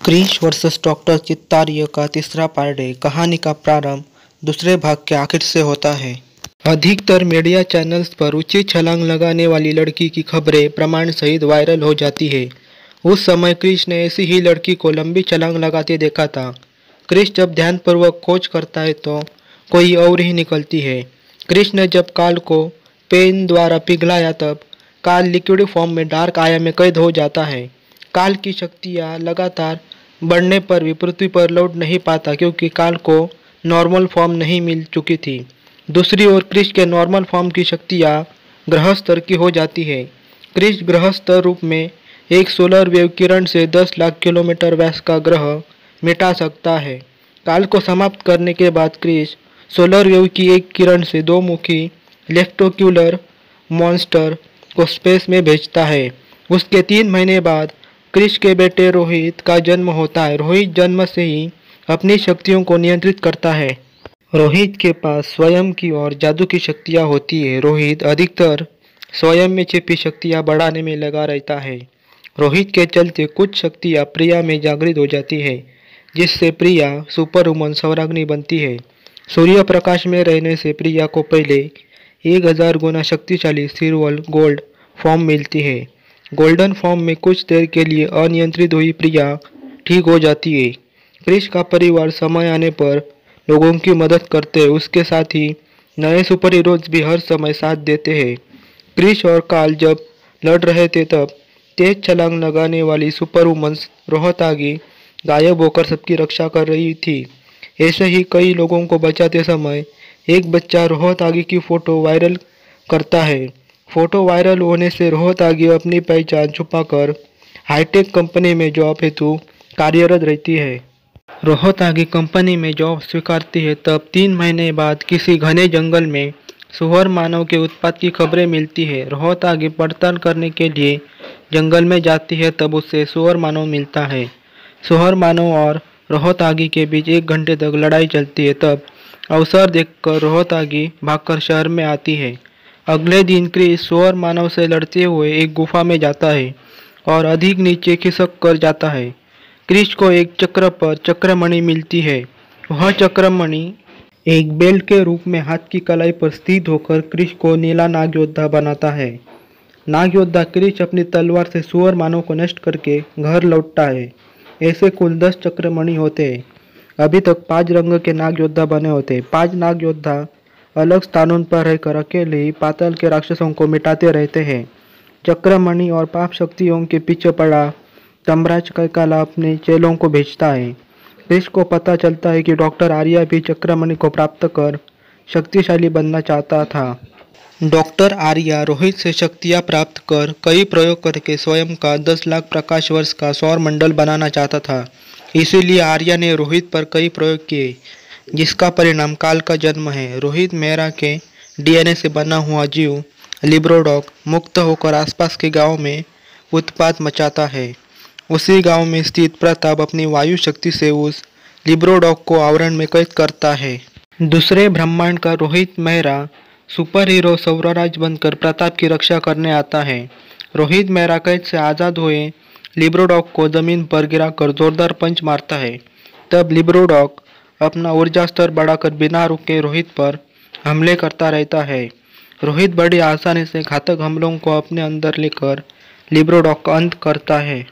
Krrish versus doctor चित्तारिया का तीसरा part है। कहानी का प्रारंभ दूसरे भाग के आखिर से होता है। अधिकतर मीडिया चैनल्स पर ऊंची छलांग लगाने वाली लड़की की खबरें प्रमाण सहित वायरल हो जाती है। उस समय क्रिश ने ऐसी ही लड़की को लंबी छलांग लगाते देखा था। क्रिश जब ध्यानपूर्वक खोज करता है तो कोई और ही निकलती है। क्रिश ने जब काल को पेन द्वारा पिघलाया तब काल लिक्विड फॉर्म में डार्क आया में कैद हो जाता है। काल की शक्तियाँ लगातार बढ़ने पर भी पृथ्वी पर लौट नहीं पाता क्योंकि काल को नॉर्मल फॉर्म नहीं मिल चुकी थी। दूसरी ओर क्रिश के नॉर्मल फॉर्म की शक्तियाँ ग्रह स्तर की हो जाती है। क्रिश ग्रह स्तर रूप में एक सोलर वेव किरण से 10 लाख किलोमीटर व्यास का ग्रह मिटा सकता है। काल को समाप्त करने के बाद क्रिश सोलर वेव की एक किरण से दो मुखी लेफ्टोक्यूलर मॉन्स्टर को स्पेस में भेजता है। उसके 3 महीने बाद क्रिश के बेटे रोहित का जन्म होता है। रोहित जन्म से ही अपनी शक्तियों को नियंत्रित करता है। रोहित के पास स्वयं की और जादू की शक्तियाँ होती है। रोहित अधिकतर स्वयं में छिपी शक्तियाँ बढ़ाने में लगा रहता है। रोहित के चलते कुछ शक्तियाँ प्रिया में जागृत हो जाती है, जिससे प्रिया सुपर वुमन सौराग्नि बनती है। सूर्य प्रकाश में रहने से प्रिया को पहले 1000 गुना शक्तिशाली सिल्वर गोल्ड फॉर्म मिलती है। गोल्डन फॉर्म में कुछ देर के लिए अनियंत्रित हुई प्रिया ठीक हो जाती है। क्रिश का परिवार समय आने पर लोगों की मदद करते हैं। उसके साथ ही नए सुपर हीरोज भी हर समय साथ देते हैं। क्रिश और काल जब लड़ रहे थे तब तेज छलांग लगाने वाली सुपर वुमन रोहतागी गायब होकर सबकी रक्षा कर रही थी। ऐसे ही कई लोगों को बचाते समय एक बच्चा रोहतागी की फोटो वायरल करता है। फोटो वायरल होने से रोहतागी अपनी पहचान छुपाकर हाईटेक कंपनी में जॉब हेतु कार्यरत रहती है। रोहतागी कंपनी में जॉब स्वीकारती है तब 3 महीने बाद किसी घने जंगल में सुअर मानव के उत्पात की खबरें मिलती है। रोहतागी पड़ताल करने के लिए जंगल में जाती है तब उससे सुअर मानव मिलता है। सुअर मानव और रोहतागी के बीच 1 घंटे तक लड़ाई चलती है। तब अवसर देखकर रोहतागी भागकर शहर में आती है। अगले दिन क्रिश सुअर मानव से लड़ते हुए एक गुफा में जाता है और अधिक नीचे खिसक कर जाता है। क्रिश को एक चक्र पर चक्रमणि मिलती है। वह चक्रमणि एक बेल्ट के रूप में हाथ की कलाई पर स्थित होकर क्रिश को नीला नाग योद्धा बनाता है। नाग योद्धा क्रिश अपनी तलवार से सुअर मानव को नष्ट करके घर लौटता है। ऐसे कुल 10 चक्रमणि होते हैं। अभी तक 5 रंग के नाग योद्धा बने होते हैं। 5 नाग योद्धा अलग स्थानों पर रहकर अकेले ही पाताल के राक्षसों को मिटाते रहते हैं। चक्रमणि और पाप शक्तियों के पीछे पड़ा तमराज कैकाला अपने चेलों को भेजता है। क्रिश को पता चलता है कि डॉक्टर आर्या भी चक्रमणि को प्राप्त कर शक्तिशाली बनना चाहता था। डॉक्टर आर्या रोहित से शक्तियाँ प्राप्त कर कई प्रयोग करके स्वयं का 10 लाख प्रकाश वर्ष का सौर मंडल बनाना चाहता था। इसीलिए आर्या ने रोहित पर कई प्रयोग किए, जिसका परिणाम काल का जन्म है। रोहित मेहरा के डीएनए से बना हुआ जीव लिब्रोडॉक मुक्त होकर आसपास के गांव में उत्पात मचाता है। उसी गांव में स्थित प्रताप अपनी वायु शक्ति से उस लिब्रोडॉक को आवरण में कैद करता है। दूसरे ब्रह्मांड का रोहित मेहरा सुपर हीरो सौरराज बनकर प्रताप की रक्षा करने आता है। रोहित मेहरा कैद से आज़ाद हुए लिब्रोडॉक को जमीन पर गिराकर जोरदार पंच मारता है। तब लिब्रोडॉक अपना ऊर्जा स्तर बढ़ाकर बिना रुके रोहित पर हमले करता रहता है। रोहित बड़ी आसानी से घातक हमलों को अपने अंदर लेकर लिब्रोडॉक का अंत करता है।